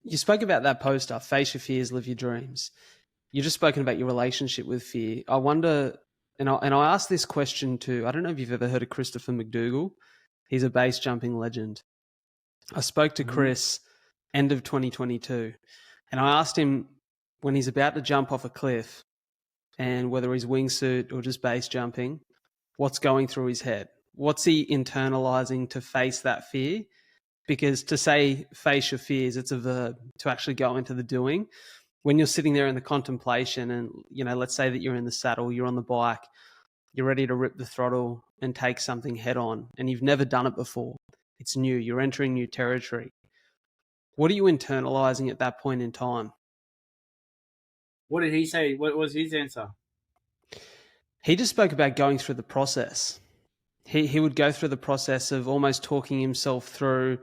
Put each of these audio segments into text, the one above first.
You spoke about that poster, face your fears, live your dreams. You just spoken about your relationship with fear. I wonder, and I asked this question to, I don't know if you've ever heard of Christopher McDougall. He's a base jumping legend. I spoke to Chris end of 2022, and I asked him when he's about to jump off a cliff and whether he's wingsuit or just base jumping, what's going through his head? What's he internalizing to face that fear? Because to say face your fears, it's a verb. To actually go into the doing, when you're sitting there in the contemplation and, let's say that you're in the saddle, you're on the bike, you're ready to rip the throttle and take something head on, and you've never done it before. It's new. You're entering new territory. What are you internalizing at that point in time? What did he say? What was his answer? He just spoke about going through the process. He would go through the process of almost talking himself through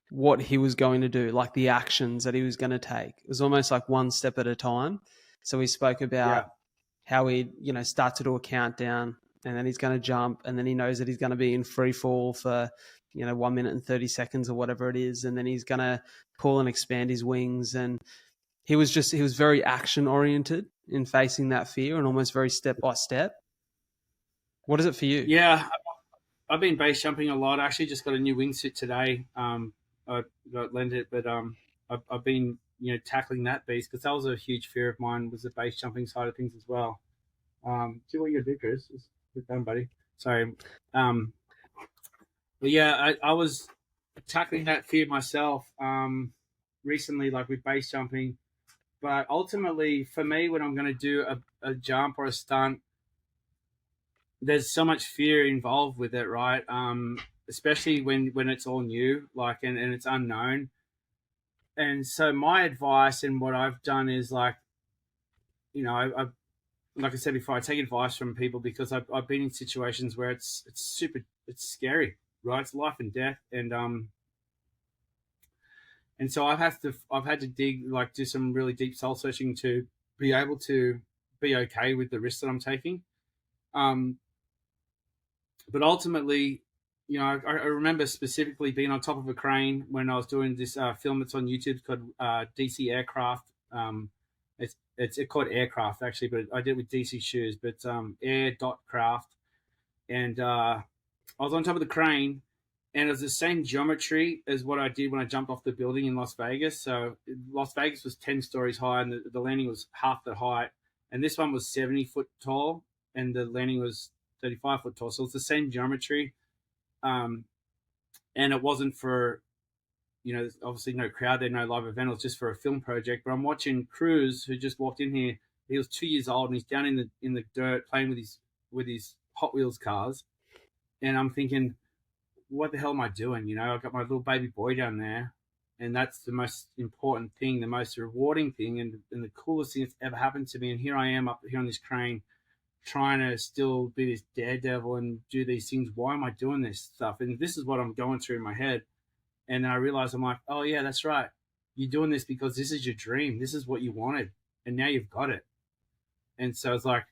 what he was going to do, like the actions that he was going to take. It was almost like one step at a time. So he spoke about how he, start to do a countdown, and then he's going to jump, and then he knows that he's going to be in free fall for, 1 minute and 30 seconds or whatever it is. And then he's going to pull and expand his wings. And he was very action oriented in facing that fear and almost very step by step. What is it for you? Yeah, I've been base jumping a lot. I actually just got a new wingsuit today. I got lent it, but I've been tackling that beast because that was a huge fear of mine, was the base jumping side of things as well. See what you gotta do, Chris. Just put down, buddy. Sorry. But yeah, I was tackling that fear myself recently, like with base jumping. But ultimately, for me, when I'm going to do a jump or a stunt, there's so much fear involved with it, right? Especially when it's all new, and it's unknown. And so my advice and what I've done is like I said before, I take advice from people because I've been in situations where it's scary, right? It's life and death, and so I've had to dig, do some really deep soul searching to be able to be okay with the risks that I'm taking. But ultimately, I remember specifically being on top of a crane when I was doing this film that's on YouTube called DC Aircraft. It's called Aircraft actually, but I did it with DC shoes, but Air.craft. And I was on top of the crane, and it was the same geometry as what I did when I jumped off the building in Las Vegas. So Las Vegas was 10 stories high, and the landing was half the height. And this one was 70 foot tall, and the landing was 35 foot tall. So it's the same geometry. And it wasn't for, obviously no crowd there, no live event. It was just for a film project. But I'm watching Cruz, who just walked in here. He was 2 years old, and he's down in the dirt playing with his Hot Wheels cars. And I'm thinking, what the hell am I doing? I've got my little baby boy down there, and that's the most important thing, the most rewarding thing, and the coolest thing that's ever happened to me. And here I am up here on this crane, trying to still be this daredevil and do these things. Why am I doing this stuff? And this is what I'm going through in my head. And then I realized, I'm like, oh yeah, that's right. You're doing this because this is your dream. This is what you wanted, and now you've got it. And so it's like,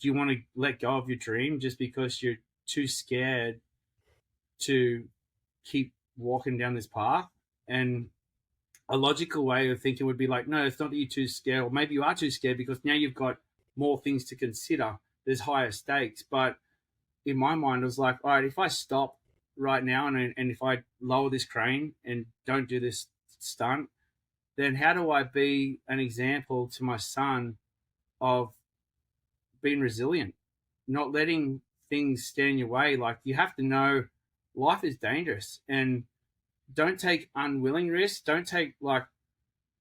do you want to let go of your dream just because you're too scared to keep walking down this path? And a logical way of thinking would be like, no, it's not that you're too scared, or maybe you are too scared because now you've got more things to consider. There's higher stakes. But in my mind, it was like, all right, if I stop right now and if I lower this crane and don't do this stunt, then how do I be an example to my son of being resilient, not letting things stand in your way? Like, you have to know life is dangerous, and don't take unwilling risks. Don't take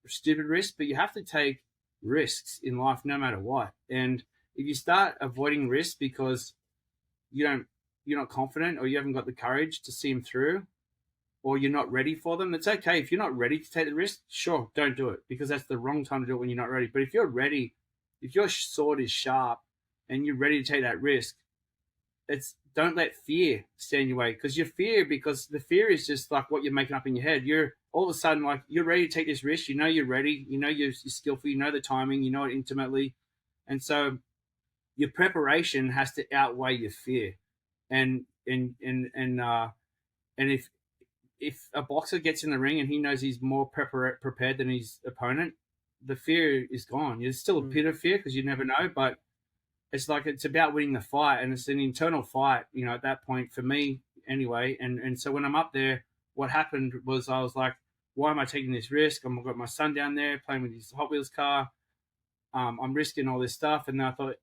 stupid risks, but you have to take risks in life no matter what. And if you start avoiding risks because you're not confident, or you haven't got the courage to see them through, or you're not ready for them, it's okay. If you're not ready to take the risk, sure, don't do it, because that's the wrong time to do it, when you're not ready. But if you're ready, if your sword is sharp and you're ready to take that risk, don't let fear stand in your way, because the fear is just like what you're making up in your head. You're all of a sudden you're ready to take this risk. You're ready. You're skillful. You know the timing. You know it intimately, and so your preparation has to outweigh your fear. And if if a boxer gets in the ring and he knows he's more prepared than his opponent, the fear is gone. There's still a bit of fear because you never know, but it's like it's about winning the fight, and it's an internal fight, at that point for me anyway. And so when I'm up there, what happened was I was like, why am I taking this risk? I've got my son down there playing with his Hot Wheels car. I'm risking all this stuff, and I thought,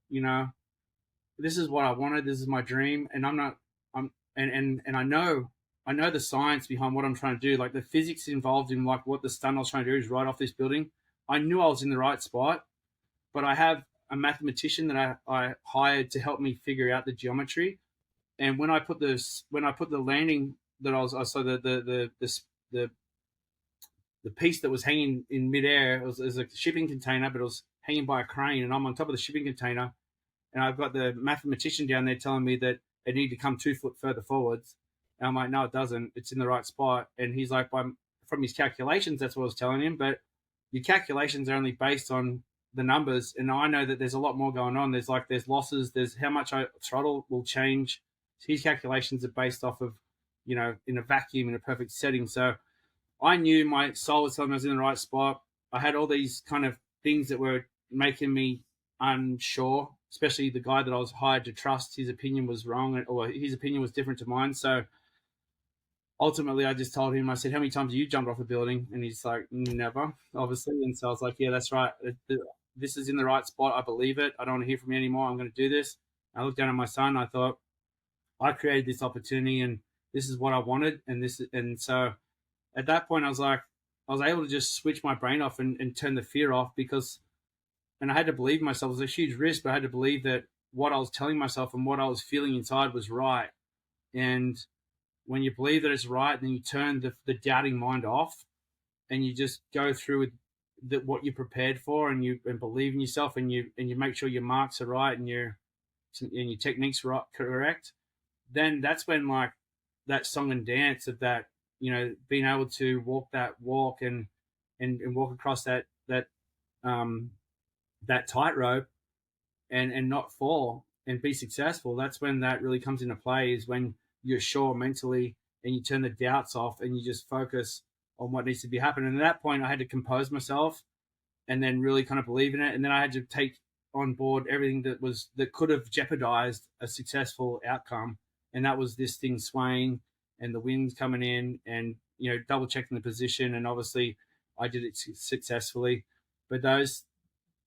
this is what I wanted. This is my dream, and and I know the science behind what I'm trying to do, like the physics involved in like what the stunt I was trying to do is right off this building. I knew I was in the right spot, but I have a mathematician that I hired to help me figure out the geometry. And when I put the landing that I saw the piece that was hanging in midair, it was a shipping container, but it was hanging by a crane, and I'm on top of the shipping container, and I've got the mathematician down there telling me that it needed to come 2 foot further forwards. And I'm like, no, it doesn't. It's in the right spot. And he's like, from his calculations, that's what I was telling him. But your calculations are only based on the numbers. And I know that there's a lot more going on. There's losses. There's how much throttle will change. His calculations are based off of, in a vacuum, in a perfect setting. So I knew my soul was telling me I was in the right spot. I had all these kind of things that were making me unsure, especially the guy that I was hired to trust. His opinion was wrong, or his opinion was different to mine. So ultimately, I just told him, I said, how many times have you jumped off a building? And he's like, never, obviously. And so I was like, yeah, that's right. This is in the right spot. I believe it. I don't want to hear from you anymore. I'm going to do this. I looked down at my son. I thought, I created this opportunity, and this is what I wanted. And so at that point, I was able to just switch my brain off and turn the fear off, and I had to believe myself. It was a huge risk, but I had to believe that what I was telling myself and what I was feeling inside was right. And when you believe that it's right, then you turn the doubting mind off, and you just go through with what you're prepared for, and believe in yourself, and you make sure your marks are right, and your techniques are correct. Then that's when like that song and dance of that, being able to walk that walk and walk across that tightrope and not fall and be successful. That's when that really comes into play, is when you're sure mentally and you turn the doubts off and you just focus on what needs to be happening. And at that point, I had to compose myself and then really kind of believe in it. And then I had to take on board everything that could have jeopardized a successful outcome. And that was this thing swaying and the winds coming in, and, double checking the position. And obviously I did it successfully, but those,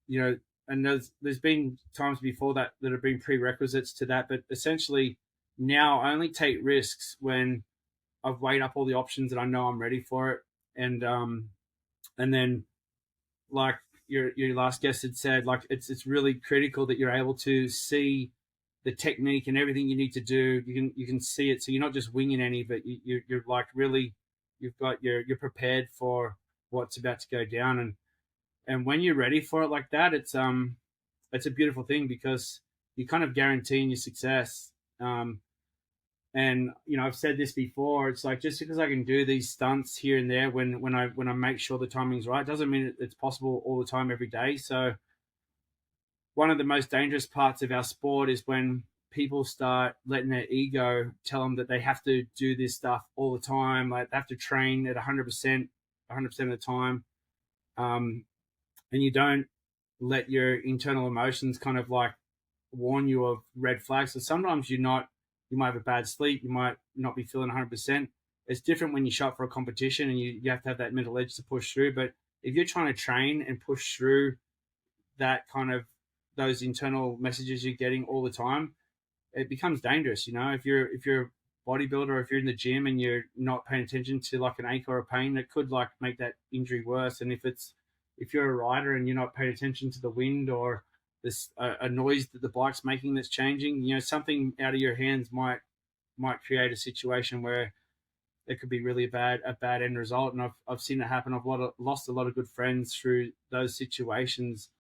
and there's been times before that have been prerequisites to that. But essentially now I only take risks when I've weighed up all the options and I know I'm ready for it. And then, like your last guest had said, like it's really critical that you're able to see the technique and everything you need to do. You can see it, so you're not just winging any, but you're like really, you're prepared for what's about to go down. And when you're ready for it like that, it's a beautiful thing, because you're kind of guaranteeing your success. And I've said this before. It's like, just because I can do these stunts here and there when I make sure the timing's right, doesn't mean it's possible all the time every day. So one of the most dangerous parts of our sport is when people start letting their ego tell them that they have to do this stuff all the time. Like they have to train at 100% of the time. And you don't let your internal emotions kind of like warn you of red flags. So sometimes you might have a bad sleep. You might not be feeling 100%. It's different when you show up for a competition and you have to have that mental edge to push through. But if you're trying to train and push through that kind of those internal messages you're getting all the time, it becomes dangerous. If you're a bodybuilder, or if you're in the gym and you're not paying attention to like an ache or a pain, that could like make that injury worse. And if you're a rider and you're not paying attention to the wind, or this a noise that the bike's making that's changing, something out of your hands might create a situation where it could be really a bad end result. And I've seen it happen. I've lost a lot of good friends through those situations,